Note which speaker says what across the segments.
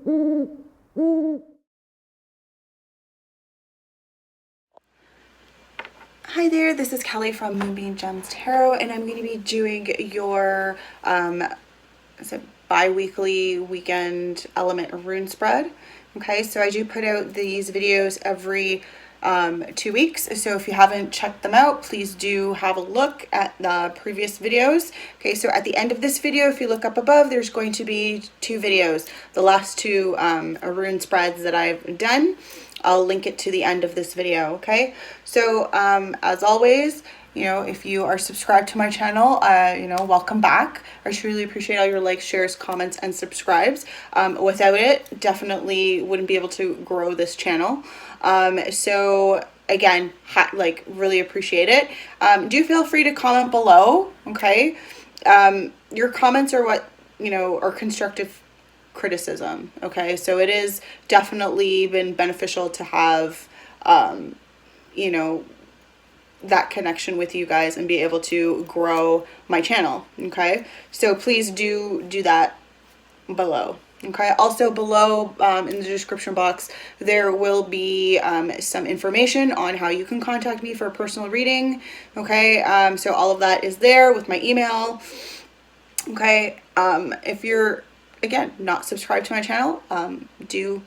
Speaker 1: Hi there, this is Kelly from Moonbeam Gems Tarot, and I'm going to be doing your bi-weekly weekend element rune spread. Okay, so I do put out these videos every 2 weeks. So if you haven't checked them out, please do have a look at the previous videos. Okay, so at the end of this video, if you look up above, there's going to be 2 videos. The last 2 rune spreads that I've done. I'll link it to the end of this video, okay? So, as always, you know, if you are subscribed to my channel, you know, welcome back. I truly appreciate all your likes, shares, comments, and subscribes. Without it, definitely wouldn't be able to grow this channel. So again, really appreciate it. Do feel free to comment below, okay? Your comments are what, you know, are constructive criticism, okay? So it is definitely been beneficial to have, you know, that connection with you guys and be able to grow my channel, okay? So please do that below, okay? Also below in the description box, there will be some information on how you can contact me for a personal reading, okay? So all of that is there with my email, okay? If you're, again, not subscribed to my channel, do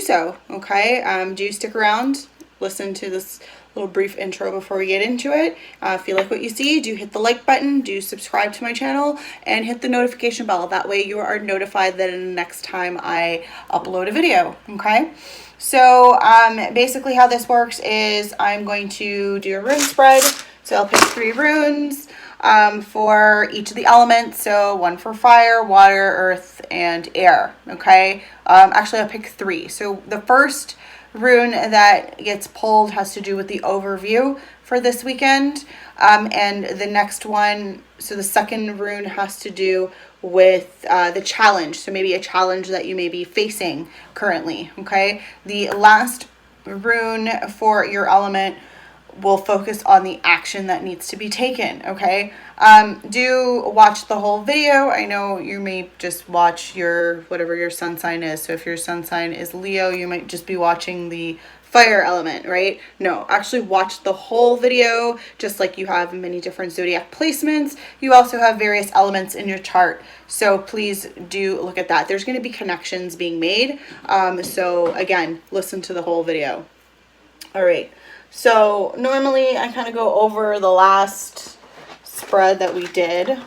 Speaker 1: so, okay? Do stick around, listen to this little brief intro before we get into it. If you like what you see, do hit the like button, do subscribe to my channel, and hit the notification bell. That way you are notified that in the next time I upload a video, okay? So basically how this works is I'm going to do a rune spread. So I'll pick 3 runes for each of the elements. So 1 for fire, water, earth, and air, okay? Actually, I'll pick 3. So the first rune that gets pulled has to do with the overview for this weekend. And the next one, so the second rune has to do with the challenge. So maybe a challenge that you may be facing currently, okay? The last rune for your element will focus on the action that needs to be taken, okay? Do watch the whole video. I know you may just watch your, whatever your sun sign is. So if your sun sign is Leo, you might just be watching the fire element, right? No, actually watch the whole video. Just like you have many different zodiac placements, you also have various elements in your chart. So please do look at that. There's going to be connections being made. So again, listen to the whole video. All right. So normally I kind of go over the last spread that we did.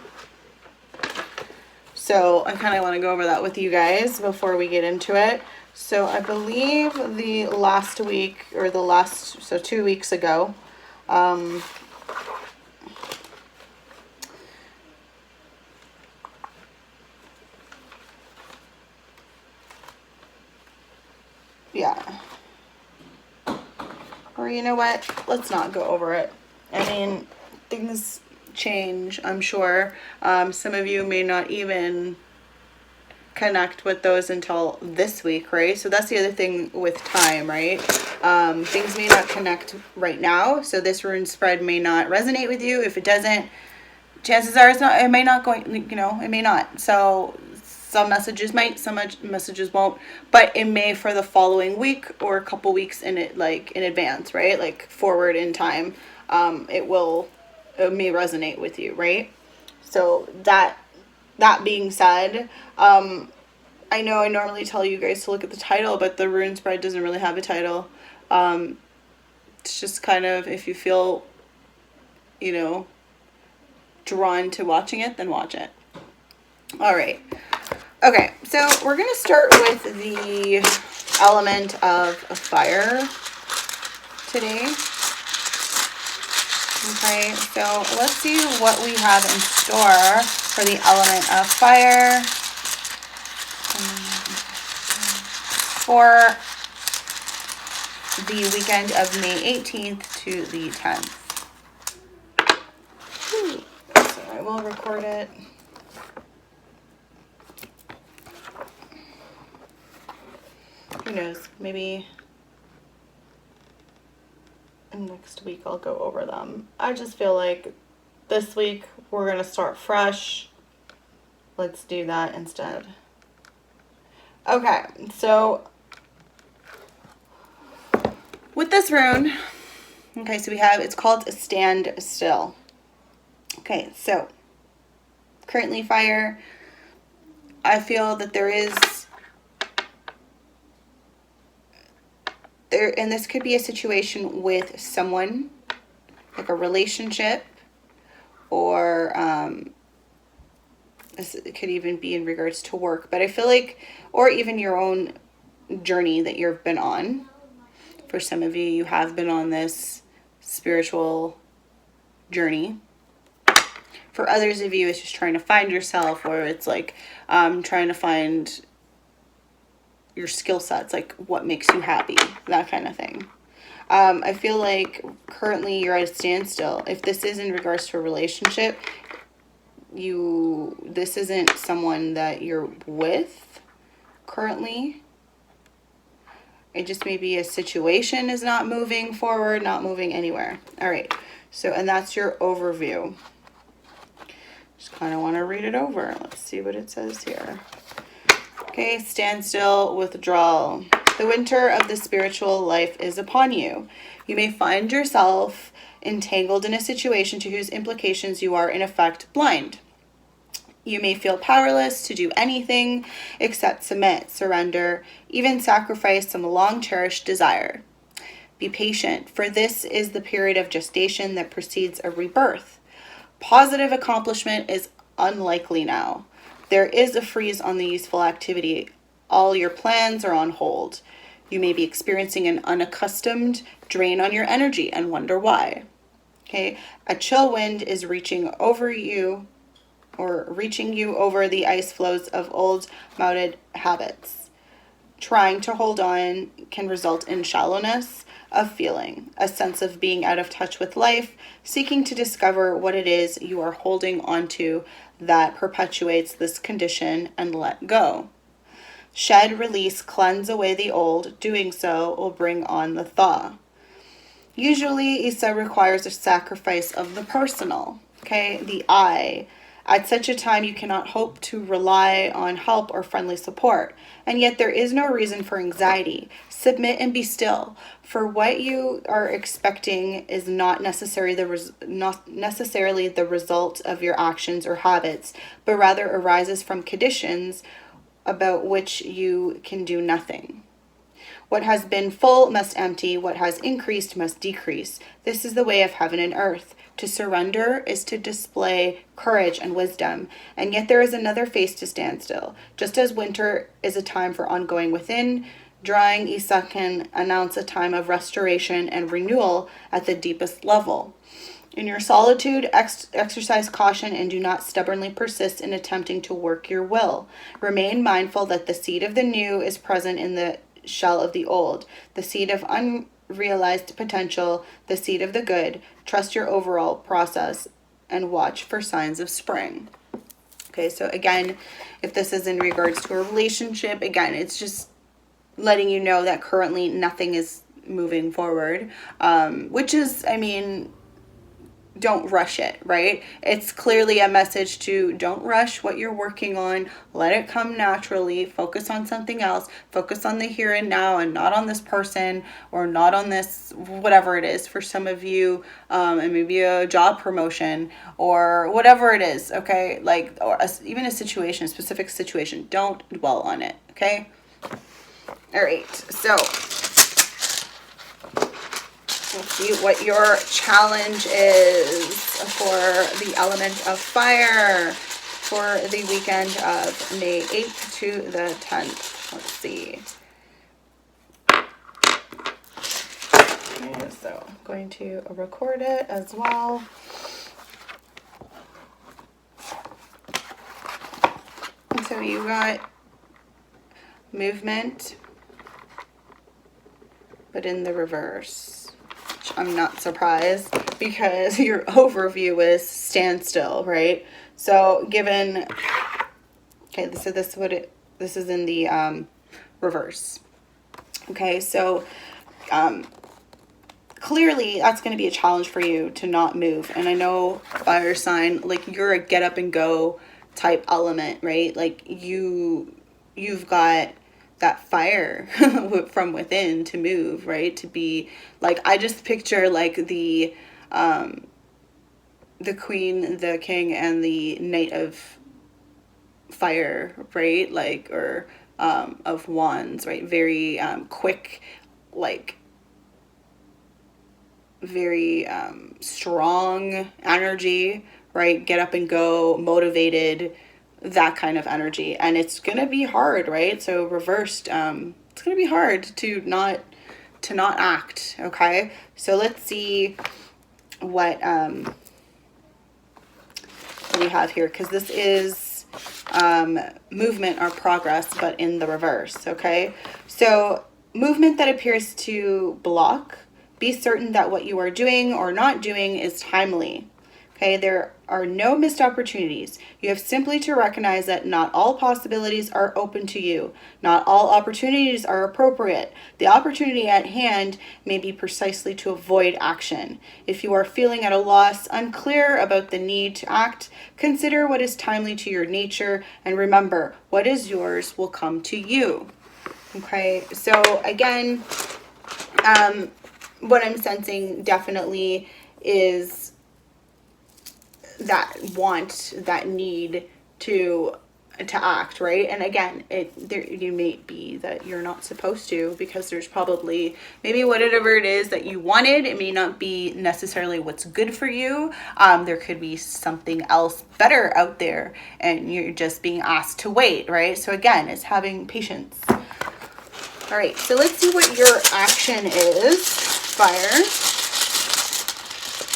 Speaker 1: So I kind of want to go over that with you guys before we get into it. So I believe the last week, or the last, so 2 weeks ago, yeah. Or you know what? Let's not go over it. I mean, things change, I'm sure. Some of you may not even connect with those until this week, right? So that's the other thing with time, right? Things may not connect right now. So this rune spread may not resonate with you. If it doesn't, chances are it may not going, you know, it may not. So some messages might, some messages won't, but it may for the following week or a couple weeks in it, like in advance, right? Like forward in time, it may resonate with you, right? So that being said, I know I normally tell you guys to look at the title, but the rune spread doesn't really have a title. It's just kind of, if you feel, you know, drawn to watching it, then watch it. All right. Okay, so we're going to start with the element of fire today. Okay, so let's see what we have in store for the element of fire for the weekend of May 18th to the 10th. So I will record it. Who knows, maybe next week I'll go over them. I just feel like this week we're going to start fresh. Let's do that instead. Okay, so with this rune, okay, so we have, it's called Stand Still. Okay, so currently fire, I feel that and this could be a situation with someone, like a relationship, or it could even be in regards to work, but I feel like, or even your own journey that you've been on. For some of you, you have been on this spiritual journey. For others of you, it's just trying to find yourself, or it's like trying to find your skill sets, like what makes you happy, that kind of thing. I feel like currently you're at a standstill. If this is in regards to a relationship, this isn't someone that you're with currently. It just may be a situation is not moving forward, not moving anywhere. All right. So, and that's your overview. Just kind of want to read it over. Let's see what it says here. Okay, standstill, withdrawal. The winter of the spiritual life is upon you. You may find yourself entangled in a situation to whose implications you are in effect blind. You may feel powerless to do anything except submit, surrender, even sacrifice some long-cherished desire. Be patient, for this is the period of gestation that precedes a rebirth. Positive accomplishment is unlikely now. There is a freeze on the useful activity. All your plans are on hold. You may be experiencing an unaccustomed drain on your energy and wonder why. Okay, a chill wind is reaching you over the ice floes of old mouted habits. Trying to hold on can result in shallowness of feeling, a sense of being out of touch with life, seeking to discover what it is you are holding onto that perpetuates this condition and let go. Shed, release, cleanse away the old. Doing so will bring on the thaw. Usually, Isa requires a sacrifice of the personal, okay, the I. At such a time, you cannot hope to rely on help or friendly support. And yet there is no reason for anxiety. Submit and be still. For what you are expecting is not necessarily the result of your actions or habits, but rather arises from conditions about which you can do nothing. What has been full must empty. What has increased must decrease. This is the way of heaven and earth. To surrender is to display courage and wisdom. And yet there is another face to stand still. Just as winter is a time for ongoing within, drawing Isa can announce a time of restoration and renewal at the deepest level. In your solitude, exercise caution and do not stubbornly persist in attempting to work your will. Remain mindful that the seed of the new is present in the shell of the old, the seed of unrealized potential, the seed of the good. Trust your overall process and watch for signs of spring. Okay, so again, if this is in regards to a relationship, again, it's just letting you know that currently nothing is moving forward, which is, I mean, don't rush it, right? It's clearly a message to don't rush what you're working on. Let it come naturally. Focus on something else. Focus on the here and now and not on this person or not on this, whatever it is for some of you, and maybe a job promotion or whatever it is, okay? Like, or even a situation, a specific situation. Don't dwell on it, okay? All right, so let's see what your challenge is for the element of fire for the weekend of May 8th to the 10th. Let's see. Okay, so I'm going to record it as well. And so you got movement, but in the reverse. I'm not surprised because your overview is standstill, right? So given, okay, so this is in the reverse. Okay, so clearly that's going to be a challenge for you to not move. And I know fire sign, like you're a get up and go type element, right? Like you've got that fire from within to move, right? To be like, I just picture like the queen, the king, and the knight of fire, right? Like, or of wands, right? Very quick, like very strong energy, right? Get up and go, motivated, that kind of energy. And it's gonna be hard, right? So reversed, it's gonna be hard to not act. Okay, so let's see what we have here, because this is movement or progress, but in the reverse. Okay, so movement that appears to block, be certain that what you are doing or not doing is timely. Okay, there are no missed opportunities. You have simply to recognize that not all possibilities are open to you. Not all opportunities are appropriate. The opportunity at hand may be precisely to avoid action. If you are feeling at a loss, unclear about the need to act, consider what is timely to your nature, and remember, what is yours will come to you. Okay, so again, what I'm sensing definitely is that want, that need to act, right? And again, you may be that you're not supposed to, because there's probably maybe whatever it is that you wanted, it may not be necessarily what's good for you. There could be something else better out there, and you're just being asked to wait, right? So again, it's having patience. All right, so let's see what your action is, fire.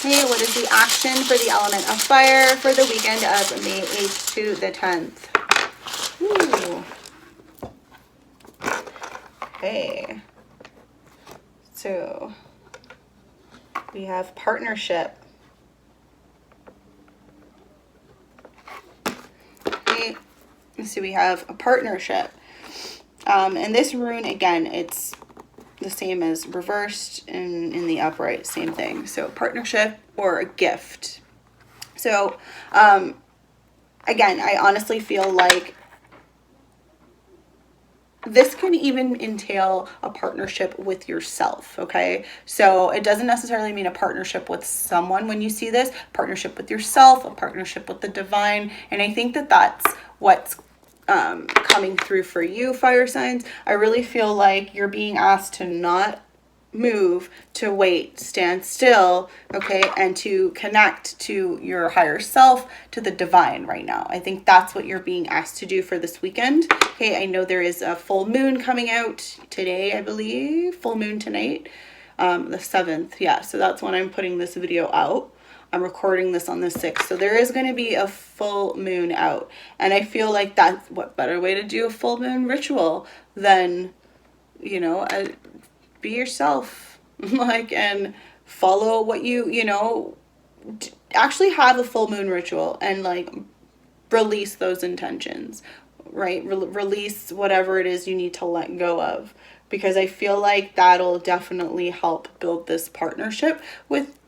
Speaker 1: Okay, what is the action for the element of fire for the weekend of May 8th to the 10th? Ooh. Okay. So we have partnership. Okay. So we have a partnership. And this rune, again, it's the same as reversed and in the upright, same thing. So partnership or a gift. So again, I honestly feel like this can even entail a partnership with yourself, okay? So it doesn't necessarily mean a partnership with someone when you see this, partnership with yourself, a partnership with the divine. And I think that that's what's coming through for you, fire signs. I really feel like you're being asked to not move, to wait, stand still, okay, and to connect to your higher self, to the divine right now. I think that's what you're being asked to do for this weekend. Okay, I know there is a full moon coming out today, I believe, full moon tonight, the 7th. Yeah, so that's when I'm putting this video out. I'm recording this on the 6th, so there is going to be a full moon out, and I feel like that's what better way to do a full moon ritual than, you know, be yourself, like, and follow what you know, actually have a full moon ritual and like release those intentions, right? Release whatever it is you need to let go of, because I feel like that'll definitely help build this partnership with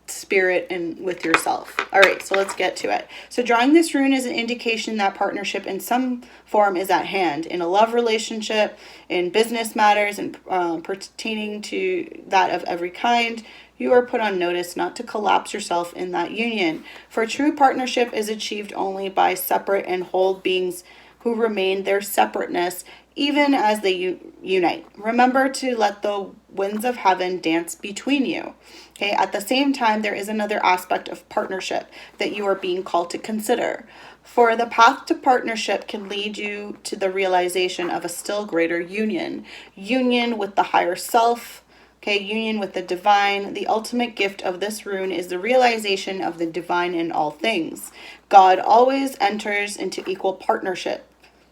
Speaker 1: spirit and with yourself. All right, so let's get to it. So drawing this rune is an indication that partnership in some form is at hand, in a love relationship, in business matters, and pertaining to that of every kind. You are put on notice not to collapse yourself in that union, for true partnership is achieved only by separate and whole beings who remain their separateness even as they unite. Remember to let the winds of heaven dance between you. Okay, at the same time, there is another aspect of partnership that you are being called to consider. For the path to partnership can lead you to the realization of a still greater union. Union with the higher self, okay, union with the divine. The ultimate gift of this rune is the realization of the divine in all things. God always enters into equal partnership.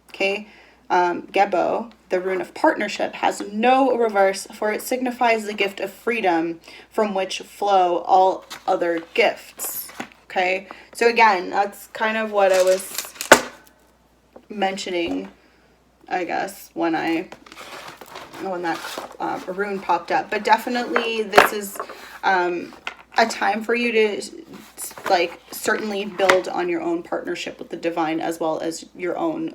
Speaker 1: Okay, Gebo, the rune of partnership, has no reverse, for it signifies the gift of freedom from which flow all other gifts. Okay, so again, that's kind of what I was mentioning, I guess, when that rune popped up. But definitely this is a time for you to certainly build on your own partnership with the divine, as well as your own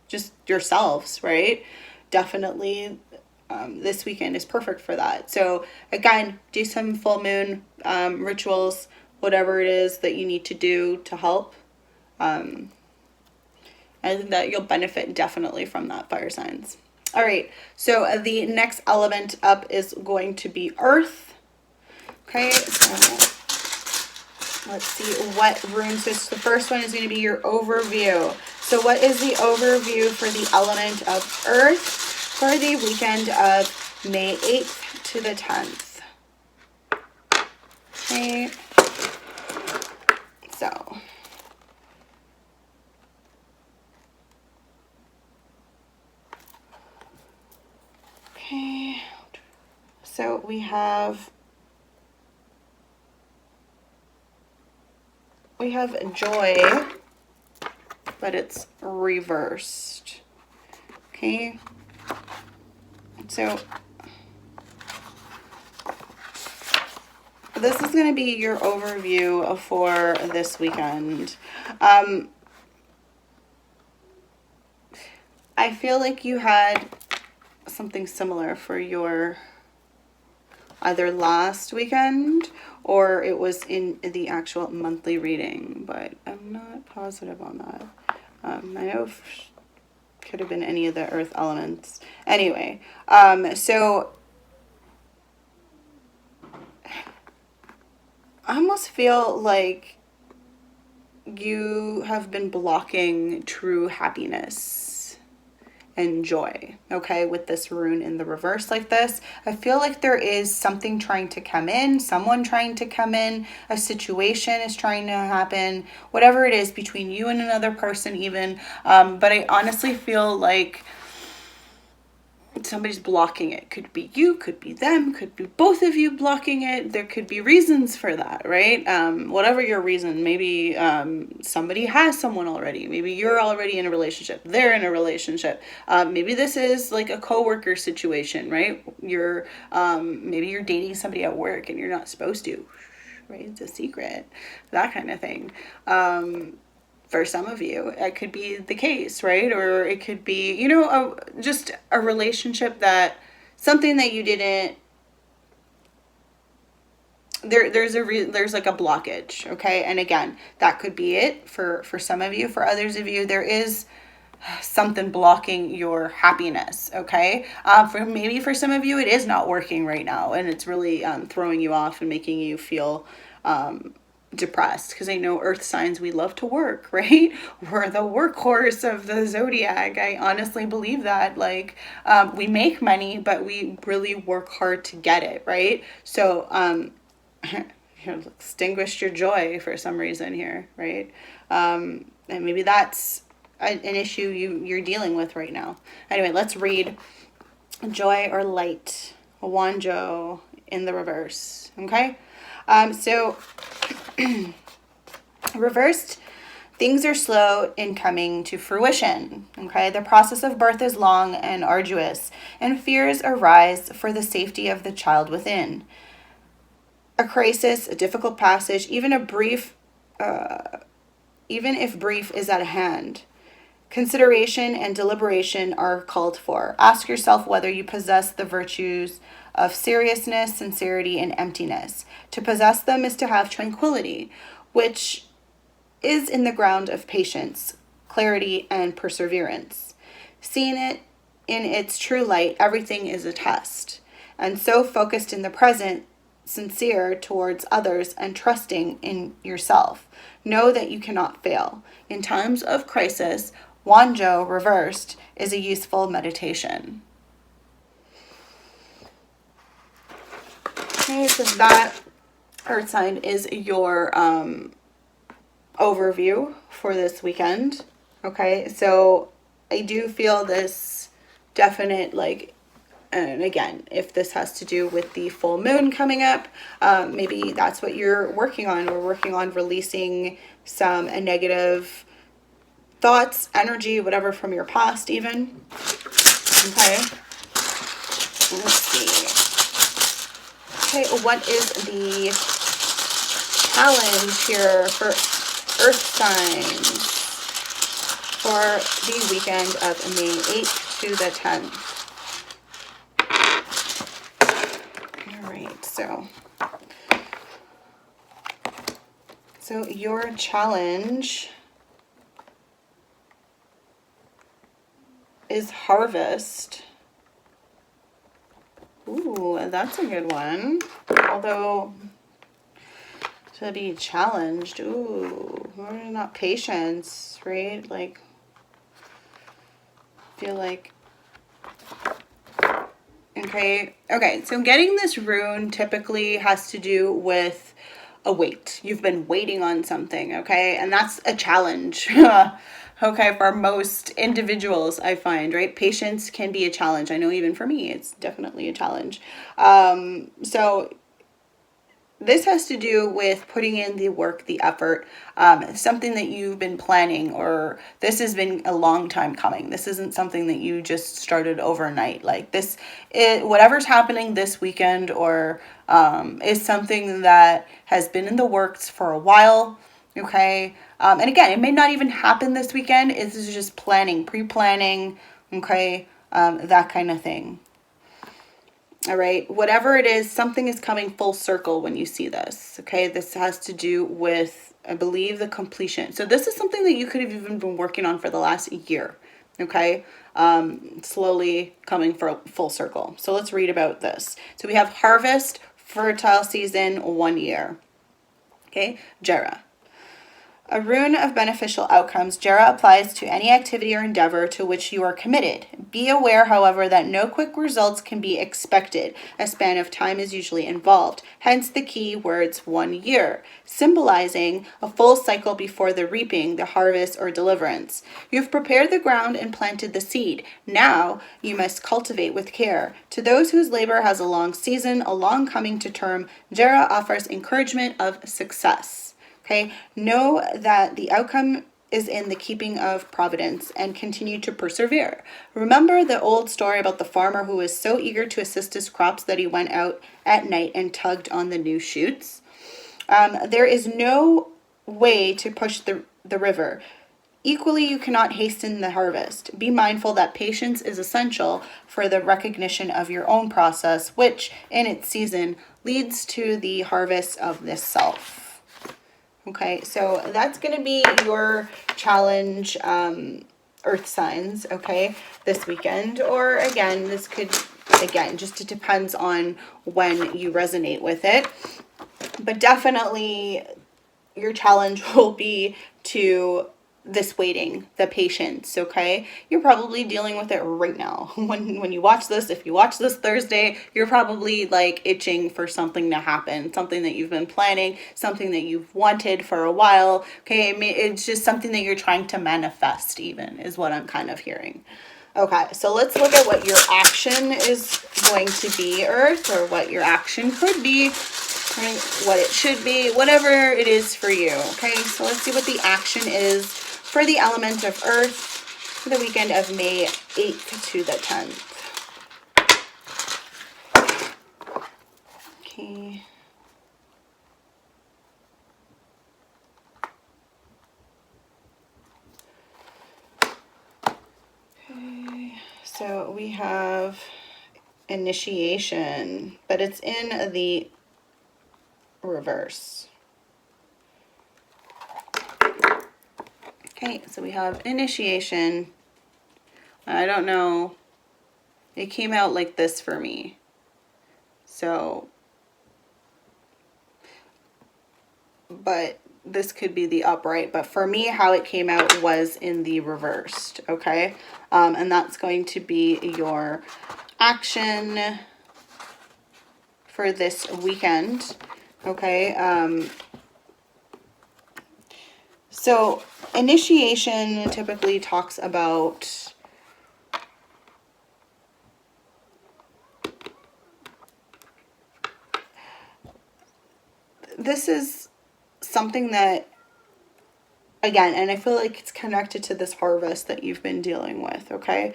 Speaker 1: just yourselves, right? Definitely this weekend is perfect for that. So again, do some full moon rituals, whatever it is that you need to do to help. I think that you'll benefit definitely from that, fire signs. All right, so the next element up is going to be earth. Okay, so let's see what runes. So the first one is going to be your overview. So what is the overview for the element of earth for the weekend of May 8th to the 10th? Okay, so okay, so we have joy, but it's reversed. Okay, so this is going to be your overview for this weekend. I feel like you had something similar for your either last weekend or it was in the actual monthly reading, but I'm not positive on that. I know it could have been any of the earth elements. Anyway, so I almost feel like you have been blocking true happiness and joy, okay, with this rune in the reverse like this. I feel like there is something trying to come in, someone trying to come in, a situation is trying to happen, whatever it is between you and another person even. But I honestly feel like somebody's blocking it. Could be you, could be them, could be both of you blocking it. There could be reasons for that, right? Whatever your reason, maybe somebody has someone already. Maybe you're already in a relationship. They're in a relationship. Maybe this is like a coworker situation, right? You're maybe you're dating somebody at work and you're not supposed to, right? It's a secret, that kind of thing. For some of you, it could be the case, right? Or it could be, you know, just a relationship that something that you didn't. There's like a blockage, okay? And again, that could be it for some of you. For others of you, there is something blocking your happiness, okay? For some of you, it is not working right now, and it's really throwing you off and making you feel depressed, because I know earth signs, we love to work, right? We're the workhorse of the zodiac. I honestly believe that. Like, we make money, but we really work hard to get it, right? So extinguished your joy for some reason here, right? And maybe that's an issue you're dealing with right now. Anyway, let's read joy or light, Wanjo in the reverse, okay? So reversed, things are slow in coming to fruition, okay? The process of birth is long and arduous, and fears arise for the safety of the child within. A crisis, a difficult passage, even if brief, is at hand. Consideration and deliberation are called for. Ask yourself whether you possess the virtues of seriousness, sincerity, and emptiness. To possess them is to have tranquility, which is in the ground of patience, clarity, and perseverance. Seeing it in its true light, everything is a test. And so focused in the present, sincere towards others, and trusting in yourself. Know that you cannot fail. In times of crisis, Wanjo reversed is a useful meditation. Okay, so that earth sign is your overview for this weekend. Okay, so I do feel this definite, like, and again, if this has to do with the full moon coming up, maybe that's what you're working on. We're working on releasing some negative thoughts, energy, whatever from your past even. Okay, let's see. Okay, what is the challenge here for earth signs for the weekend of May 8th to the 10th. All right, so your challenge is harvest. Ooh, that's a good one. Although to be challenged, ooh, we're not patience, right? Like, feel like, okay, so getting this rune typically has to do with a wait. You've been waiting on something, okay? And that's a challenge. Okay, for most individuals, I find, right? Patience can be a challenge. I know even for me, it's definitely a challenge. So this has to do with putting in the work, the effort, something that you've been planning, or this has been a long time coming. This isn't something that you just started overnight. Like this, whatever's happening this weekend or is something that has been in the works for a while. Okay. And again, it may not even happen this weekend. This is just planning, pre-planning. Okay. That kind of thing. All right, whatever it is, something is coming full circle when you see this. Okay, this has to do with, I believe, the completion. So this is something that you could have even been working on for the last year. Okay, slowly coming for full circle. So let's read about this. So we have harvest, fertile season, 1 year. Okay, Jera. A rune of beneficial outcomes, Jera applies to any activity or endeavor to which you are committed. Be aware, however, that no quick results can be expected. A span of time is usually involved, hence the key words 1 year, symbolizing a full cycle before the reaping, the harvest, or deliverance. You've prepared the ground and planted the seed. Now you must cultivate with care. To those whose labor has a long season, a long coming to term, Jera offers encouragement of success. Okay, know that the outcome is in the keeping of providence and continue to persevere. Remember the old story about the farmer who was so eager to assist his crops that he went out at night and tugged on the new shoots? There is no way to push the river. Equally, you cannot hasten the harvest. Be mindful that patience is essential for the recognition of your own process, which in its season leads to the harvest of this self. Okay, so that's going to be your challenge, earth signs, okay, this weekend. Or again, this could, just it depends on when you resonate with it. But definitely your challenge will be to this waiting, the patience, okay? You're probably dealing with it right now. When you watch this, if you watch this Thursday, you're probably like itching for something to happen, something that you've been planning, something that you've wanted for a while, okay? I mean, it's just something that you're trying to manifest even, is what I'm kind of hearing. Okay, so let's look at what your action is going to be, Earth, or what your action could be, right? What it should be, whatever it is for you, okay? So let's see what the action is for the element of Earth for the weekend of May 8th to the 10th. Okay. Okay, so we have initiation, but it's in the reverse. Okay, so we have initiation. I don't know. It came out like this for me. So, but this could be the upright. But for me, how it came out was in the reversed, okay? And that's going to be your action for this weekend, okay? So initiation typically talks about this is something that, again, and I feel like it's connected to this harvest that you've been dealing with, okay?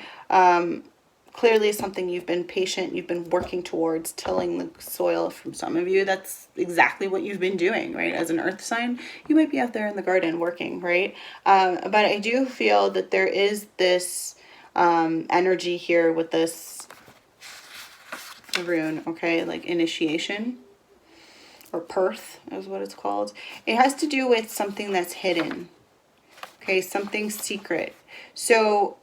Speaker 1: clearly something you've been patient, you've been working towards, tilling the soil. From some of you, that's exactly what you've been doing, right? As an earth sign, you might be out there in the garden working, right? But I do feel that there is this energy here with this rune, okay? Like initiation, or Perth is what it's called. It has to do with something that's hidden, okay? Something secret. So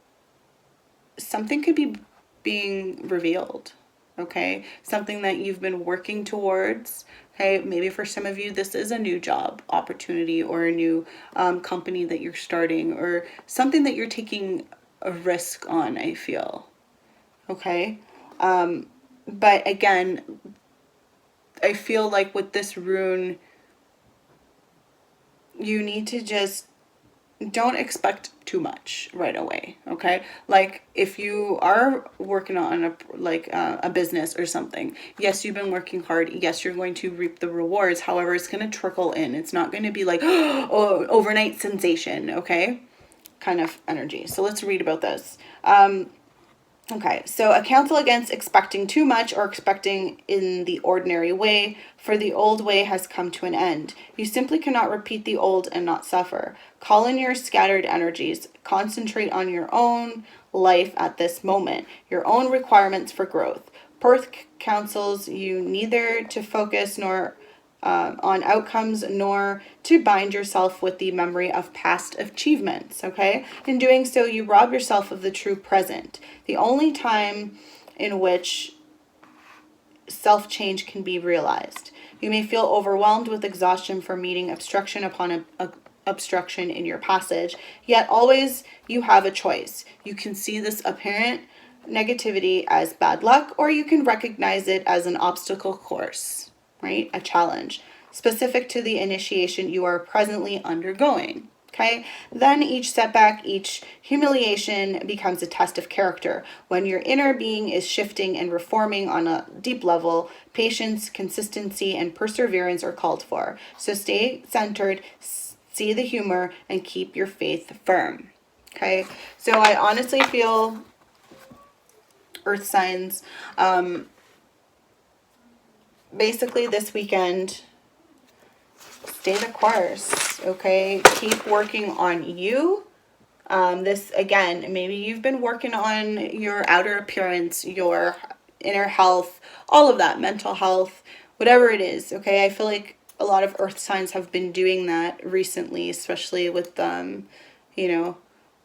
Speaker 1: something could be being revealed, okay? Something that you've been working towards, okay? Maybe for some of you, this is a new job opportunity or a new company that you're starting, or something that you're taking a risk on, I feel, okay? But again, I feel like with this rune, you need to just don't expect too much right away, okay? Like if you are working on a business or something, yes, you've been working hard, yes, you're going to reap the rewards. However, it's going to trickle in. It's not going to be like oh, overnight sensation, okay? Kind of energy. So let's read about this. Okay, so a counsel against expecting too much or expecting in the ordinary way, for the old way has come to an end. You simply cannot repeat the old and not suffer. Call in your scattered energies. Concentrate on your own life at this moment, your own requirements for growth. Perth counsels you neither to focus nor on outcomes, nor to bind yourself with the memory of past achievements, okay? In doing so, you rob yourself of the true present, the only time in which self-change can be realized. You may feel overwhelmed with exhaustion for meeting obstruction upon obstruction in your passage, yet always you have a choice. You can see this apparent negativity as bad luck, or you can recognize it as an obstacle course, right? A challenge specific to the initiation you are presently undergoing. Okay, then each setback, each humiliation becomes a test of character. When your inner being is shifting and reforming on a deep level, patience, consistency, and perseverance are called for. So stay centered, see the humor, and keep your faith firm. Okay, so I honestly feel, earth signs, basically this weekend, stay the course, okay? Keep working on you. This, again, maybe you've been working on your outer appearance, your inner health, all of that, mental health, whatever it is, okay? I feel like a lot of earth signs have been doing that recently, especially with,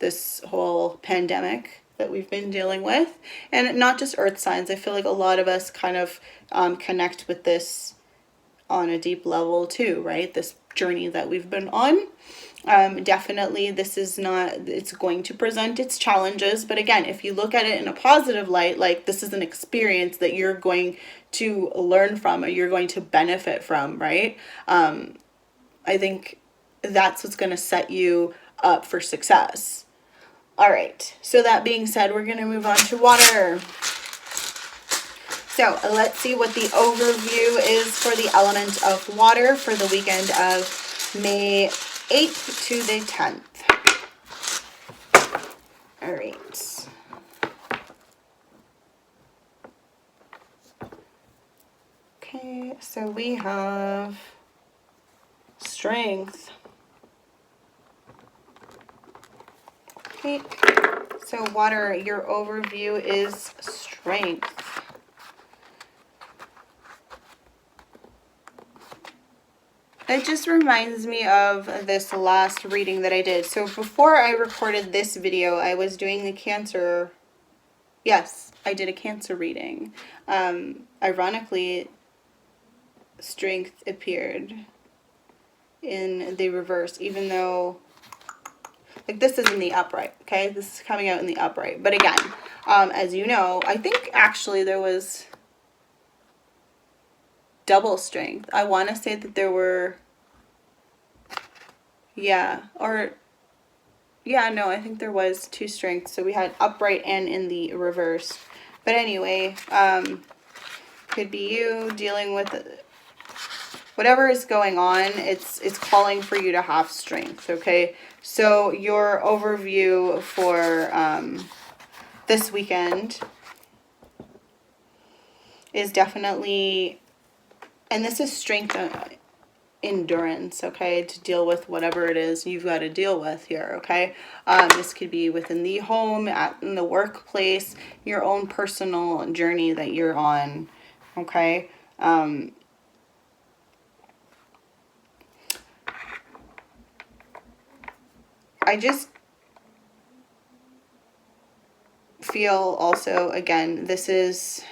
Speaker 1: this whole pandemic that we've been dealing with. And not just earth signs. I feel like a lot of us kind of connect with this on a deep level too, right? This journey that we've been on. Definitely this is not, it's going to present its challenges, but again, if you look at it in a positive light, like this is an experience that you're going to learn from, or you're going to benefit from, right? I think that's what's going to set you up for success. All right, so that being said, we're going to move on to water. So let's see what the overview is for the element of water for the weekend of May 8th to the 10th. All right. Okay, so we have strength. Okay, so water, your overview is strength. It just reminds me of this last reading that I did. So before I recorded this video, I was doing the Cancer. Yes, I did a Cancer reading. Ironically, strength appeared in the reverse, even though, like, this is in the upright, okay? This is coming out in the upright. But again, as you know, I think actually there was double strength. I want to say that there were, I think there was two strengths. So we had upright and in the reverse. But anyway, could be you dealing with whatever is going on. It's calling for you to have strength, okay? So your overview for this weekend is definitely, and this is strength, endurance, okay, to deal with whatever it is you've got to deal with here, okay? This could be within the home, in the workplace, your own personal journey that you're on, okay? I just feel also, again, this is,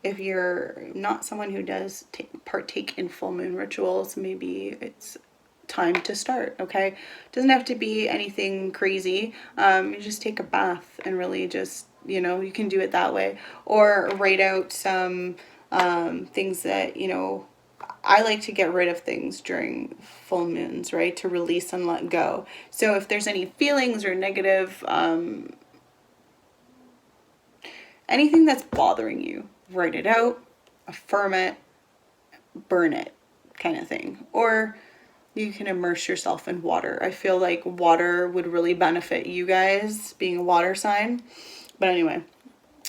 Speaker 1: if you're not someone who does partake in full moon rituals, maybe it's time to start, okay? Doesn't have to be anything crazy. You just take a bath and really just, you know, you can do it that way. Or write out some things that, you know, I like to get rid of things during full moons, right? To release and let go. So if there's any feelings or negative, anything that's bothering you, write it out, affirm it, burn it, kind of thing. Or you can immerse yourself in water. I feel like water would really benefit you guys, being a water sign. But anyway,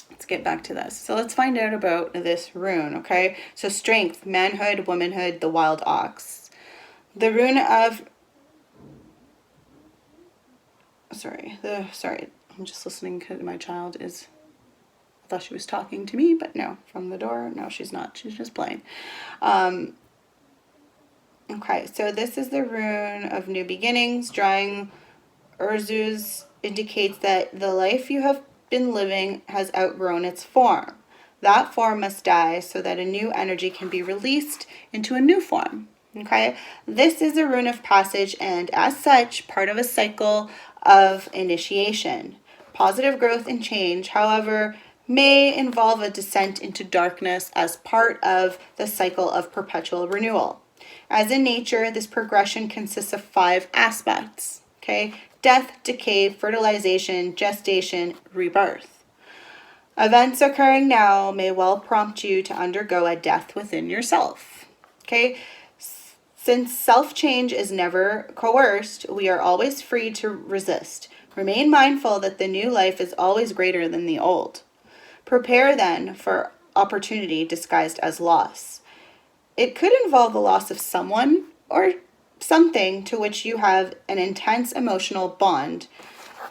Speaker 1: let's get back to this. So let's find out about this rune, okay? So strength, manhood, womanhood, the wild ox. The rune of... Sorry, I'm just listening because my child is... I thought she was talking to me, but no, from the door. No, she's not. She's just playing. Okay, so this is the rune of new beginnings. Drawing Urzus indicates that the life you have been living has outgrown its form. That form must die so that a new energy can be released into a new form. Okay, this is a rune of passage and as such, part of a cycle of initiation. Positive growth and change, however, may involve a descent into darkness as part of the cycle of perpetual renewal. As in nature, this progression consists of 5 aspects, okay? Death, decay, fertilization, gestation, rebirth. Events occurring now may well prompt you to undergo a death within yourself, okay? Since self-change is never coerced, we are always free to resist. Remain mindful that the new life is always greater than the old. Prepare then for opportunity disguised as loss. It could involve the loss of someone or something to which you have an intense emotional bond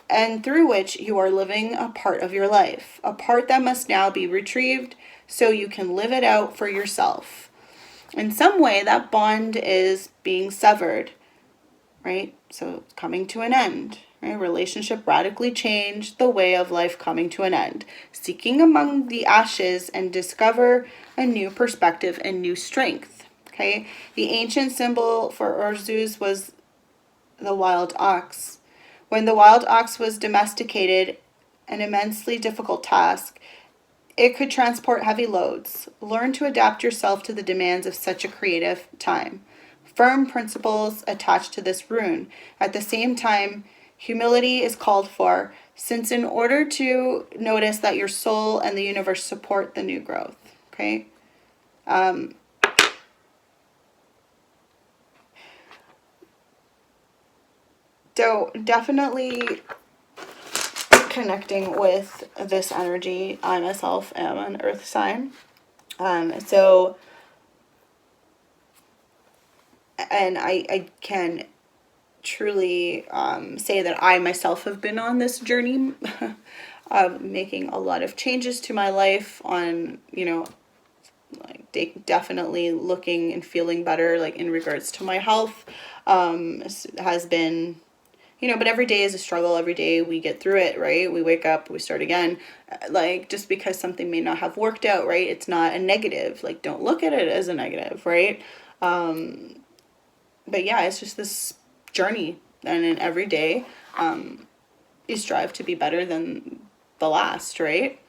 Speaker 1: and through which you are living a part of your life, a part that must now be retrieved so you can live it out for yourself. In some way, that bond is being severed, right? So coming to an end. Right? Relationship radically changed, the way of life coming to an end. Seeking among the ashes and discover a new perspective and new strength. Okay, the ancient symbol for Urzus was the wild ox. When the wild ox was domesticated, an immensely difficult task, it could transport heavy loads. Learn to adapt yourself to the demands of such a creative time. Firm principles attached to this rune. At the same time, humility is called for, since in order to notice that your soul and the universe support the new growth, okay? So definitely connecting with this energy. I myself am an earth sign. So, and I can truly say that I myself have been on this journey of making a lot of changes to my life on, you know, like definitely looking and feeling better, like in regards to my health, has been, you know, but every day is a struggle. Every day we get through it, right? We wake up, we start again. Like, just because something may not have worked out, right? It's not a negative. Like, don't look at it as a negative, right? But yeah, it's just this journey. And in every day, you strive to be better than the last, right?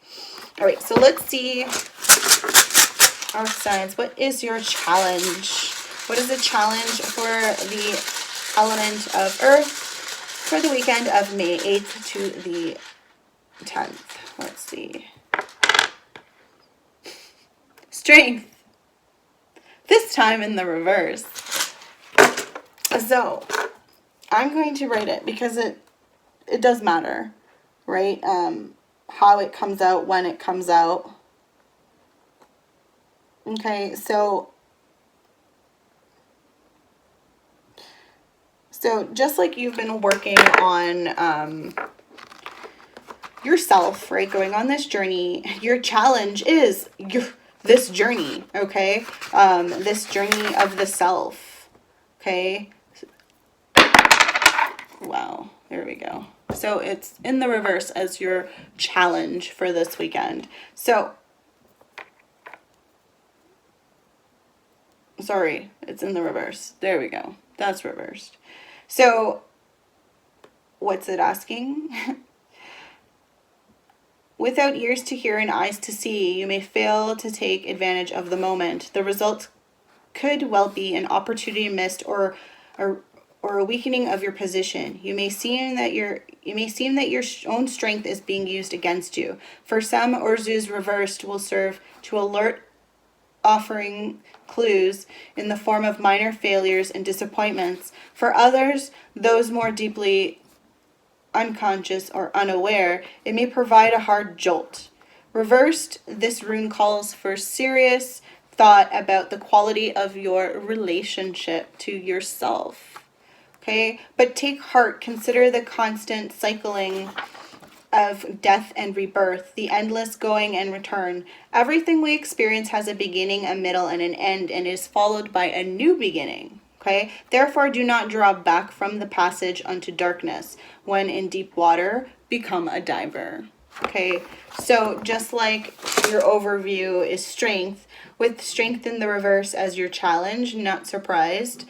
Speaker 1: All right, so let's see our signs. What is your challenge? What is the challenge for the element of earth for the weekend of May 8th to the 10th? Let's see. Strength. This time in the reverse. So, I'm going to write it because it does matter, right? How it comes out, when it comes out. Okay, so just like you've been working on yourself, right? Going on this journey, your challenge is this journey, okay? This journey of the self, okay? Wow, there we go. So it's in the reverse as your challenge for this weekend. So, sorry, it's in the reverse. There we go. That's reversed. So, what's it asking? Without ears to hear and eyes to see, you may fail to take advantage of the moment. The result could well be an opportunity missed or a weakening of your position. You may seem that your own strength is being used against you. For some, Orzu's reversed will serve to alert, offering clues in the form of minor failures and disappointments. For others, those more deeply unconscious or unaware, it may provide a hard jolt. Reversed, this rune calls for serious thought about the quality of your relationship to yourself. Okay? But take heart, consider the constant cycling of death and rebirth, the endless going and return. Everything we experience has a beginning, a middle, and an end, and is followed by a new beginning. Okay? Therefore, do not draw back from the passage unto darkness. When in deep water, become a diver. Okay? So, just like your overview is strength, with strength in the reverse as your challenge, not surprised.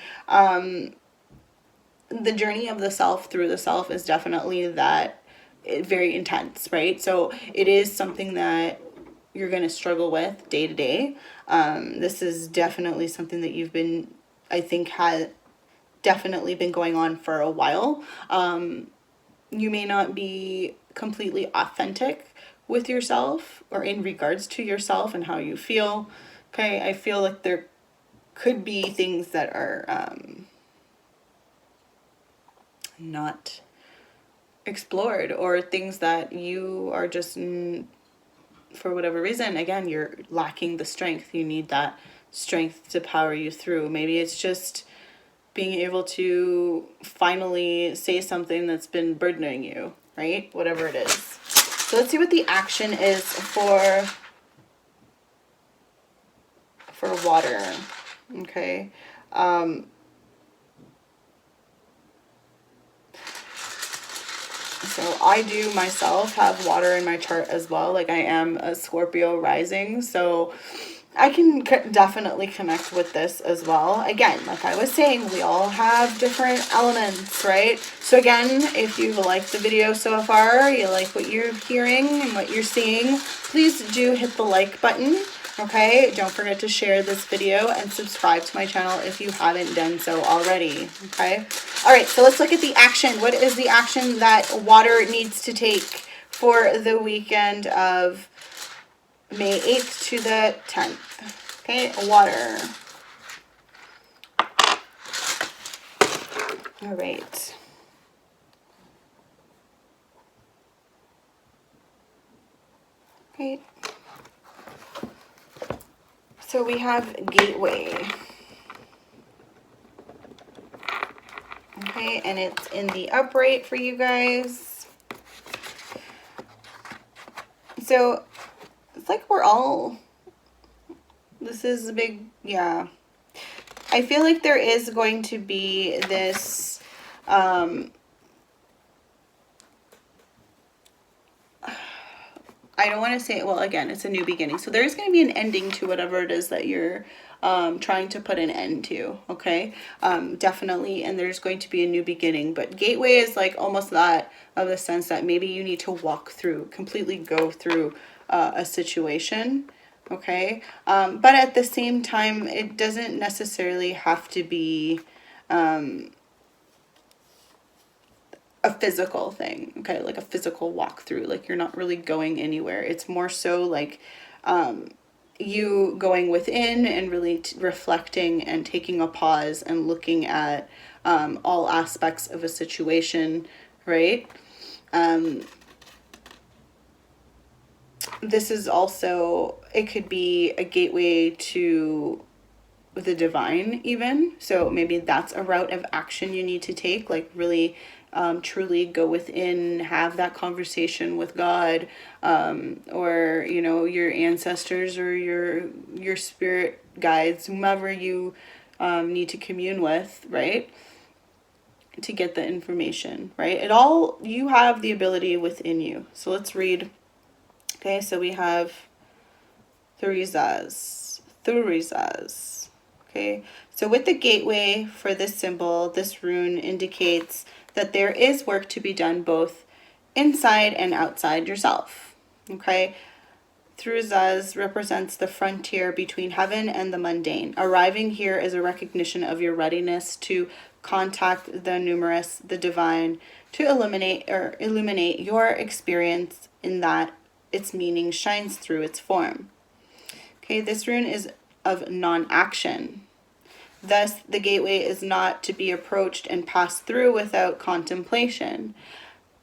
Speaker 1: The journey of the self through the self is definitely that very intense, right? So it is something that you're going to struggle with day to day. This is definitely something that you've been, I think, has definitely been going on for a while. You may not be completely authentic with yourself or in regards to yourself and how you feel. Okay, I feel like there could be things that are not explored, or things that you are just, for whatever reason, again, you're lacking the strength. You need that strength to power you through. Maybe it's just being able to finally say something that's been burdening you, right? Whatever it is. So let's see what the action is for water. Okay. So I do myself have water in my chart as well. Like, I am a Scorpio rising, so I can definitely connect with this as well. Again, like I was saying, we all have different elements, right? So again, if you've liked the video so far, you like what you're hearing and what you're seeing, please do hit the like button. Okay, don't forget to share this video and subscribe to my channel if you haven't done so already. Okay, all right, so let's look at the action. What is the action that water needs to take for the weekend of May 8th to the 10th? Okay, water. All right. Okay. So we have gateway. Okay, and it's in the upright for you guys. So it's like we're all, this is a big, yeah. I feel like there is going to be this, I don't want to say, well, again, it's a new beginning. So there's going to be an ending to whatever it is that you're trying to put an end to, okay? Definitely, and there's going to be a new beginning. But gateway is like almost that, of the sense that maybe you need to walk through, completely go through a situation, okay? But at the same time, it doesn't necessarily have to be a physical thing, okay? Like a physical walkthrough, like you're not really going anywhere. It's more so like you going within and really reflecting and taking a pause and looking at all aspects of a situation, right? this is also, it could be a gateway to the divine even. So maybe that's a route of action you need to take, like really truly go within, have that conversation with God, or you know, your ancestors or your spirit guides, whomever you need to commune with, right, to get the information, right? It all, you have the ability within you. So let's read. Okay, so we have thurizas. Okay, so with the gateway for this symbol, this rune indicates that there is work to be done both inside and outside yourself. Okay, thurizas represents the frontier between heaven and the mundane. Arriving here is a recognition of your readiness to contact the numerous, the divine, to illuminate your experience in that its meaning shines through its form. Okay, this rune is of non-action. Thus, the gateway is not to be approached and passed through without contemplation.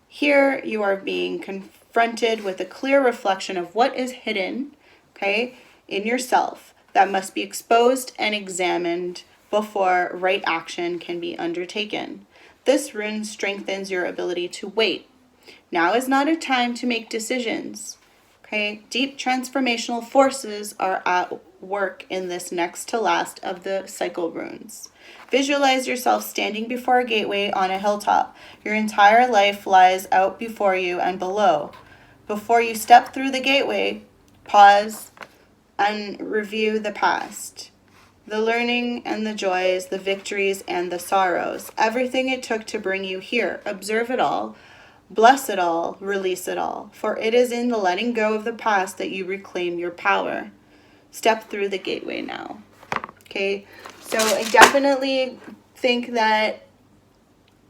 Speaker 1: Here, you are being confronted with a clear reflection of what is hidden, okay, in yourself that must be exposed and examined before right action can be undertaken. This rune strengthens your ability to wait. Now is not a time to make decisions. Okay, deep transformational forces are at work in this next to last of the cycle runes. Visualize yourself standing before a gateway on a hilltop. Your entire life lies out before you and below. Before you step through the gateway, pause and review the past. The learning and the joys, the victories and the sorrows. Everything it took to bring you here. Observe it all. Bless it all, release it all, for it is in the letting go of the past that you reclaim your power. Step through the gateway now. Okay, so I definitely think that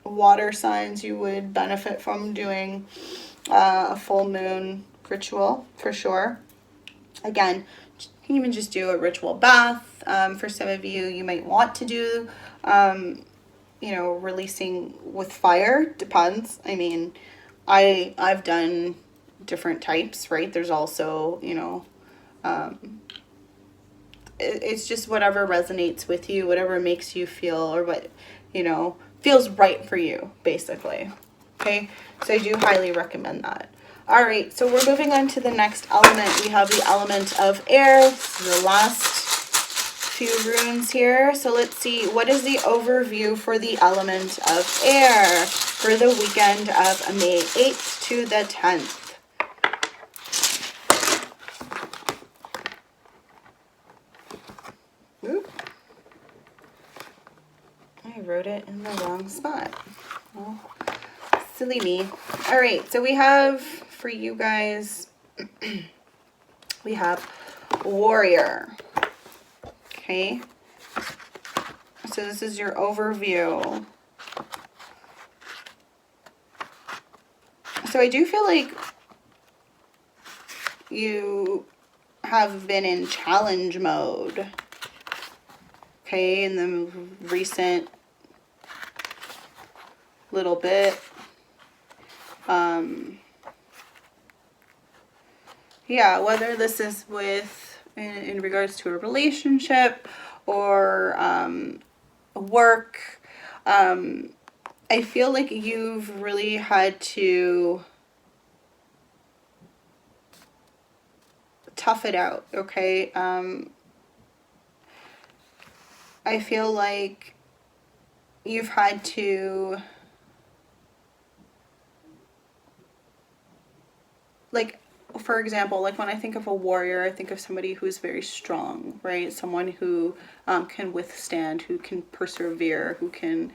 Speaker 1: water signs, you would benefit from doing a full moon ritual for sure. Again, you can even just do a ritual bath. For some of you, you might want to do you know, releasing with fire, depends. I mean, I've done different types, right? There's also, you know, it's just whatever resonates with you, whatever makes you feel, or what, you know, feels right for you, basically. Okay, so I do highly recommend that. All right, so we're moving on to the next element. We have the element of air. This is the last few runes here. So let's see, what is the overview for the element of air for the weekend of May 8th to the 10th? Oop. I wrote it in the wrong spot. Well, silly me. All right, so we have for you guys, we have warrior. Okay, so this is your overview. So I do feel like you have been in challenge mode, okay, in the recent little bit. Yeah, whether this is with in regards to a relationship or work, I feel like you've really had to tough it out, okay? I feel like you've had to, like, for example, like when I think of a warrior, I think of somebody who's very strong, right? Someone who can withstand, who can persevere, who can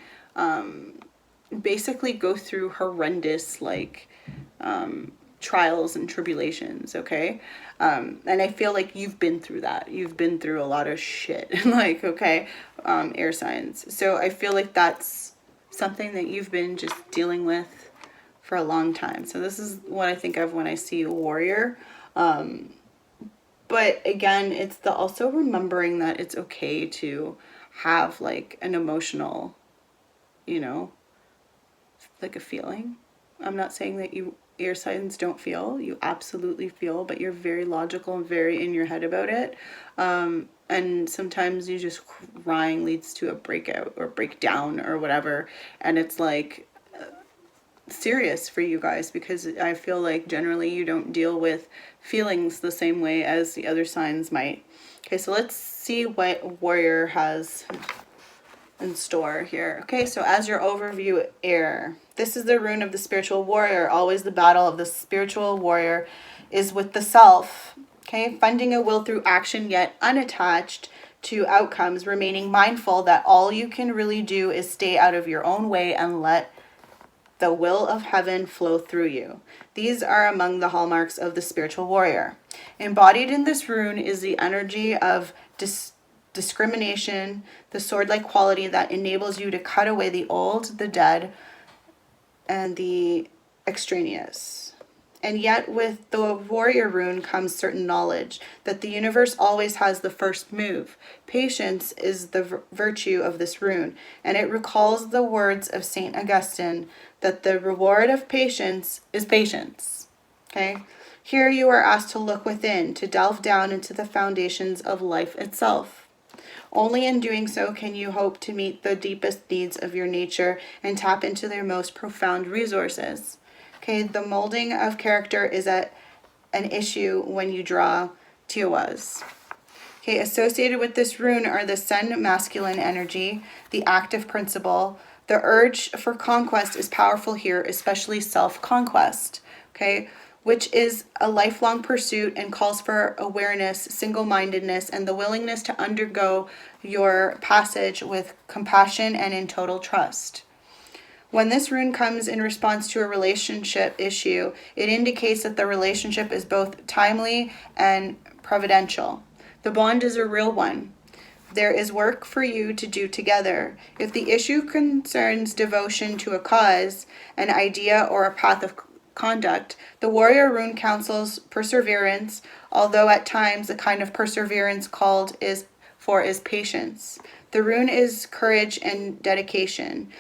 Speaker 1: basically go through horrendous, like, trials and tribulations, okay? And I feel like you've been through that. You've been through a lot of shit, like, okay, air signs. So I feel like that's something that you've been just dealing with for a long time. So this is what I think of when I see a warrior. But again, it's the also remembering that it's okay to have like an emotional, you know, like a feeling. I'm not saying that air signs don't feel. You absolutely feel, but you're very logical and very in your head about it. And sometimes you just crying leads to a breakout or breakdown or whatever. And it's like serious for you guys, because I feel like generally you don't deal with feelings the same way as the other signs might. Okay, so let's see what Warrior has in store here. Okay, so as your overview, air. This is the rune of the spiritual warrior. Always the battle of the spiritual warrior is with the self. Okay, funding a will through action, yet unattached to outcomes, remaining mindful that all you can really do is stay out of your own way and let the will of heaven flow through you. These are among the hallmarks of the spiritual warrior. Embodied in this rune is the energy of discrimination, the sword-like quality that enables you to cut away the old, the dead, and the extraneous. And yet with the warrior rune comes certain knowledge that the universe always has the first move. Patience is the virtue of this rune, and it recalls the words of Saint Augustine that the reward of patience is patience. Okay? Here you are asked to look within, to delve down into the foundations of life itself. Only in doing so can you hope to meet the deepest needs of your nature and tap into their most profound resources. Okay, the molding of character is an issue when you draw Tiawas. Okay, associated with this rune are the sun masculine energy, the active principle. The urge for conquest is powerful here, especially self-conquest, okay, which is a lifelong pursuit and calls for awareness, single-mindedness, and the willingness to undergo your passage with compassion and in total trust. When this rune comes in response to a relationship issue, it indicates that the relationship is both timely and providential. The bond is a real one. There is work for you to do together. If the issue concerns devotion to a cause, an idea, or a path of conduct, the warrior rune counsels perseverance, although at times the kind of perseverance called is patience. The rune is courage and dedication.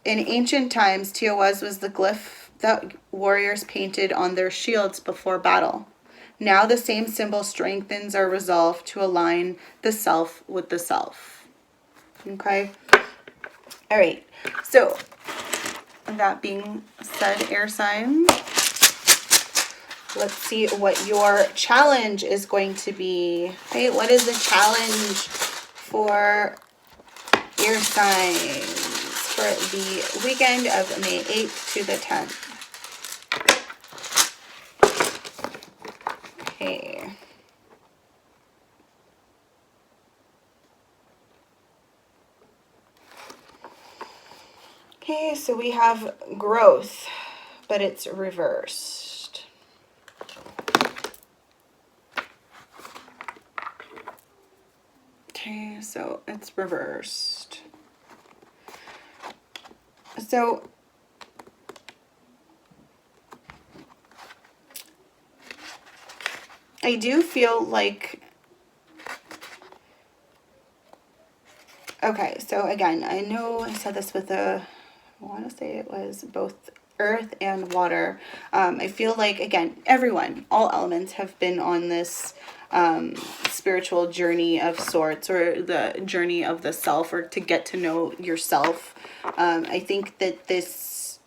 Speaker 1: In ancient times, Tiawas was the glyph that warriors painted on their shields before battle. Now the same symbol strengthens our resolve to align the self with the self. Okay? All right. So, that being said, air signs, let's see what your challenge is going to be. Okay, what is the challenge for air signs for the weekend of May 8th to the 10th? Okay. Okay, so we have growth, but it's reversed. Okay, so it's reversed. So I do feel like, okay, so again, I know I said this with I want to say it was both earth and water. I feel like, again, everyone, all elements have been on this spiritual journey of sorts, or the journey of the self, or to get to know yourself. I think that this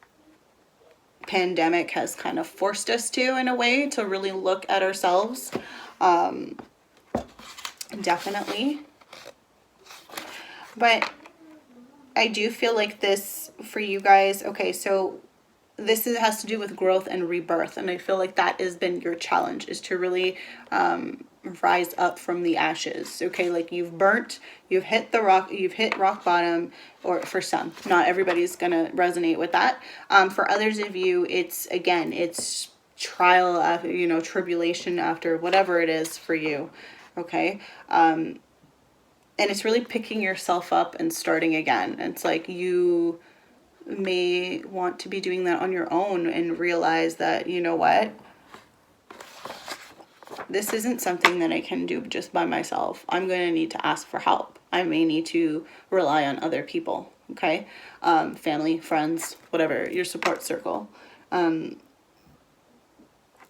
Speaker 1: pandemic has kind of forced us to, in a way, to really look at ourselves. Definitely. But I do feel like this for you guys, okay, so this has to do with growth and rebirth, and I feel like that has been your challenge, is to really rise up from the ashes. Okay, like you've hit rock bottom, or for some, not everybody's gonna resonate with that. For others of you, it's trial after, tribulation after, whatever it is for you. Okay, and it's really picking yourself up and starting again. It's like you may want to be doing that on your own and realize that, you know what, this isn't something that I can do just by myself. I'm going to need to ask for help. I may need to rely on other people, okay? Family, friends, whatever, your support circle.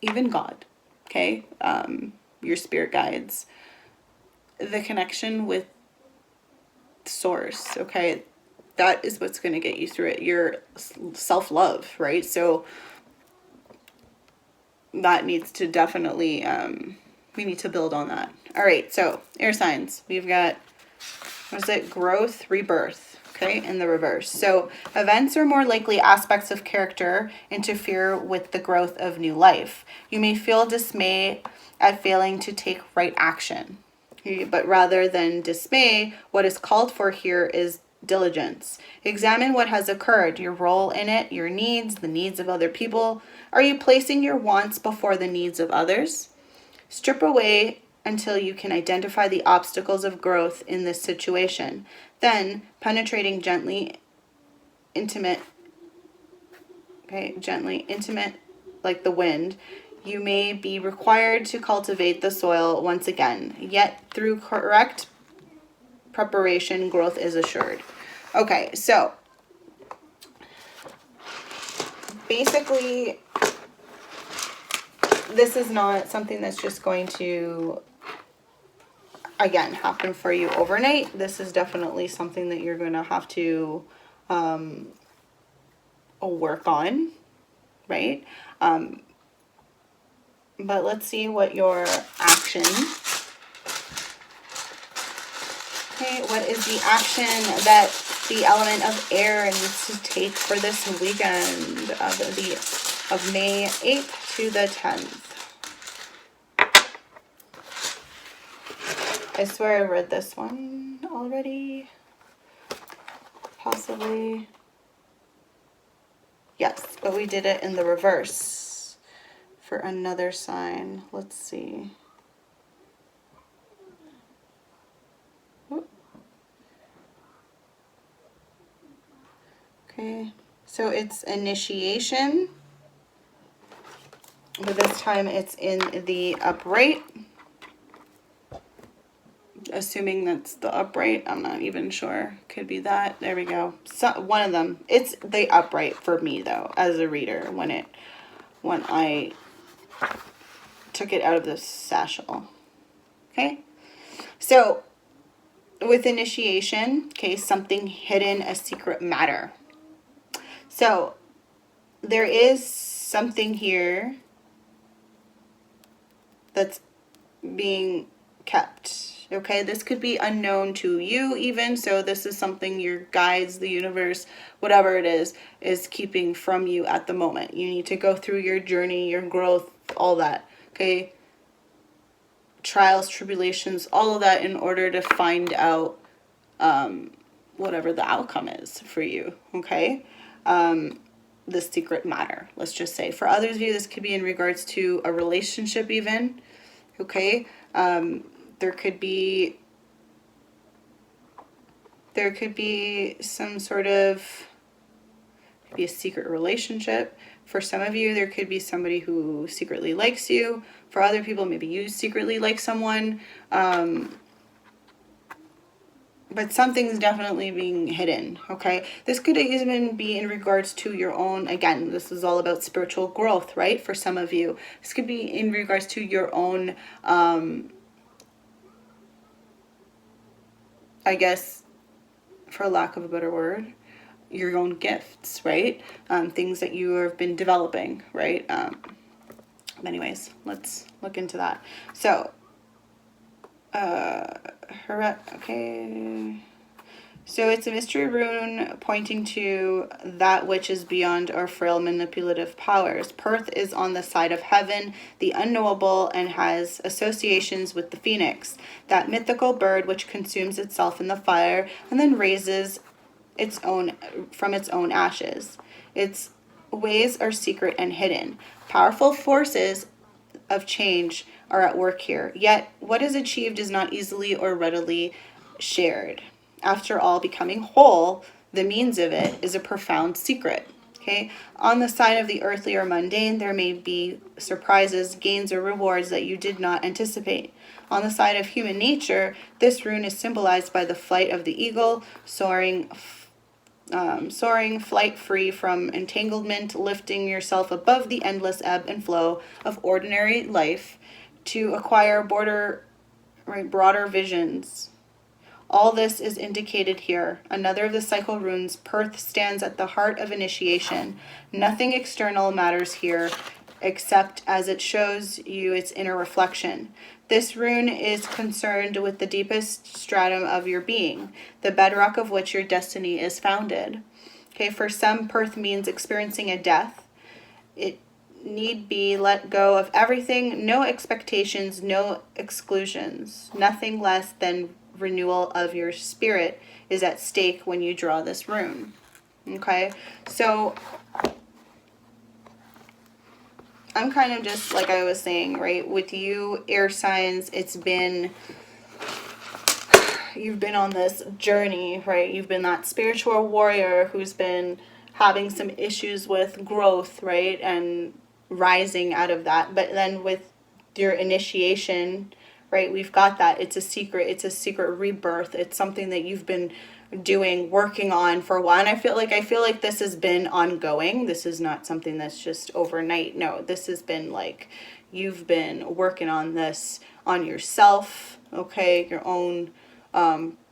Speaker 1: even God, okay, your spirit guides, the connection with source, okay, that is what's going to get you through it. Your self-love, right? So that needs to definitely, we need to build on that. All right, so air signs. We've got, what is it? Growth, rebirth, okay, in the reverse. So events or more likely aspects of character interfere with the growth of new life. You may feel dismay at failing to take right action. Okay? But rather than dismay, what is called for here is diligence. Examine what has occurred, your role in it, your needs, the needs of other people. Are you placing your wants before the needs of others? Strip away until you can identify the obstacles of growth in this situation. Then, penetrating gently, intimate, like the wind, you may be required to cultivate the soil once again. Yet, through correct preparation, growth is assured. Okay, so basically, this is not something that's just going to, again, happen for you overnight. This is definitely something that you're going to have to work on, right? But let's see what your action. Okay, what is the action that the element of air needs to take for this weekend of May 8th to the 10th? I swear I read this one already. Possibly. Yes, but we did it in the reverse for another sign. Let's see. Okay, so it's initiation, but this time it's in the upright. Assuming that's the upright, I'm not even sure. Could be that. There we go. So one of them. It's the upright for me though, as a reader, when I took it out of the satchel. Okay, so with initiation, okay, something hidden, a secret matter. So there is something here that's being kept. Okay, this could be unknown to you even. So this is something your guides, the universe, whatever it is keeping from you at the moment. You need to go through your journey, your growth, all that. Okay, trials, tribulations, all of that in order to find out whatever the outcome is for you. Okay, the secret matter, let's just say. For others of you, this could be in regards to a relationship even. Okay, there could be some sort of, could be a secret relationship. For some of you, there could be somebody who secretly likes you. For other people, maybe you secretly like someone. But something's definitely being hidden, okay? This could even be in regards to your own, again, this is all about spiritual growth, right? For some of you, this could be in regards to your own, I guess, for lack of a better word, your own gifts, right? Things that you have been developing, right? Anyways, let's look into that. So, okay. So it's a mystery rune pointing to that which is beyond our frail manipulative powers. Perth is on the side of heaven, the unknowable, and has associations with the phoenix, that mythical bird which consumes itself in the fire and then raises its own from its own ashes. Its ways are secret and hidden. Powerful forces of change are at work here, yet what is achieved is not easily or readily shared. After all, becoming whole, the means of it, is a profound secret. Okay, on the side of the earthly or mundane, there may be surprises, gains, or rewards that you did not anticipate. On the side of human nature, this rune is symbolized by the flight of the eagle, soaring soaring, flight free from entanglement, lifting yourself above the endless ebb and flow of ordinary life to acquire broader visions. All this is indicated here. Another of the cycle runes, Perth, stands at the heart of initiation. Nothing external matters here except as it shows you its inner reflection. This rune is concerned with the deepest stratum of your being, the bedrock of which your destiny is founded. Okay, for some, Perth means experiencing a death. It need be let go of everything, no expectations, no exclusions. Nothing less than renewal of your spirit is at stake when you draw this rune. Okay, so I'm kind of just like I was saying, right? With you, air signs, you've been on this journey, right? You've been that spiritual warrior who's been having some issues with growth, right? And rising out of that. But then with your initiation, right? We've got that. It's a secret rebirth. It's something that you've been working on for a while. And I feel like this has been ongoing. This is not something that's just overnight. No, this has been like, you've been working on this on yourself, okay? Your own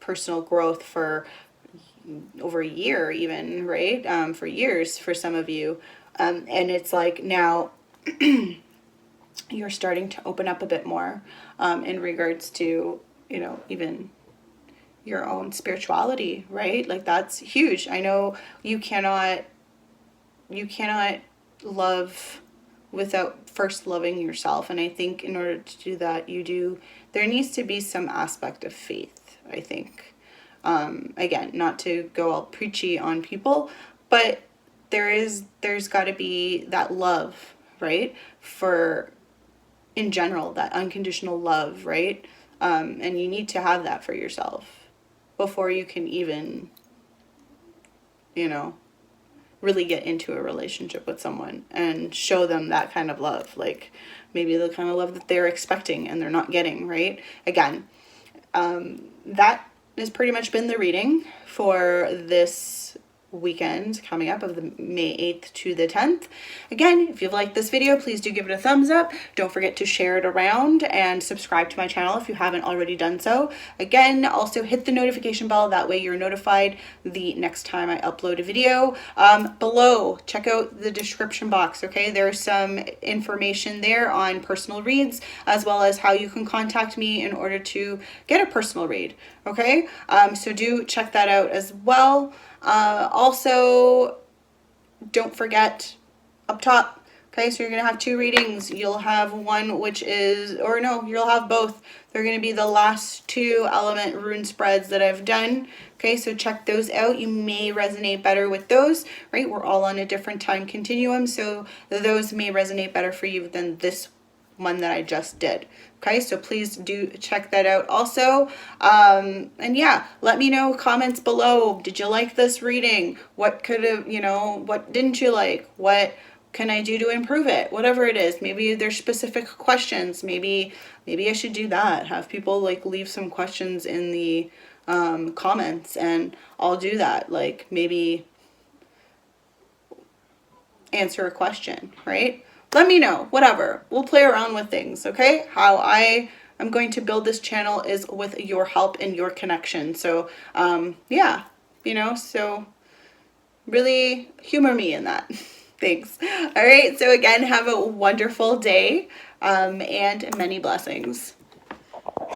Speaker 1: personal growth for over a year even, right? For years for some of you. And it's like now you're starting to open up a bit more in regards to, even your own spirituality, right? Like that's huge. I know you cannot love without first loving yourself. And I think in order to do that, there needs to be some aspect of faith, I think. Again, not to go all preachy on people, but there's got to be that love, right? In general, that unconditional love, right? And you need to have that for yourself before you can even, really get into a relationship with someone and show them that kind of love. Like maybe the kind of love that they're expecting and they're not getting, right? Again, that has pretty much been the reading for this weekend coming up of the May 8th to the 10th. Again, if you've liked this video, please do give it a thumbs up. Don't forget to share it around and subscribe to my channel if you haven't already done so. Again, also hit the notification bell. That way you're notified the next time I upload a video. Below, check out the description box, okay? There's some information there on personal reads, as well as how you can contact me in order to get a personal read, okay? So do check that out as well. Also, don't forget up top, okay, so you're going to have two readings. You'll have one you'll have both. They're going to be the last two element rune spreads that I've done, okay, so check those out. You may resonate better with those, right? We're all on a different time continuum, so those may resonate better for you than this one that I just did. Okay, so please do check that out also. And yeah, let me know, comments below. Did you like this reading? What could have, what didn't you like? What can I do to improve it? Whatever it is. Maybe there's specific questions. Maybe I should do that. Have people like leave some questions in the comments and I'll do that. Like maybe answer a question, right? Let me know, whatever. We'll play around with things, okay? How I am going to build this channel is with your help and your connection. So, yeah, so really humor me in that. Thanks. All right, so again, have a wonderful day and many blessings.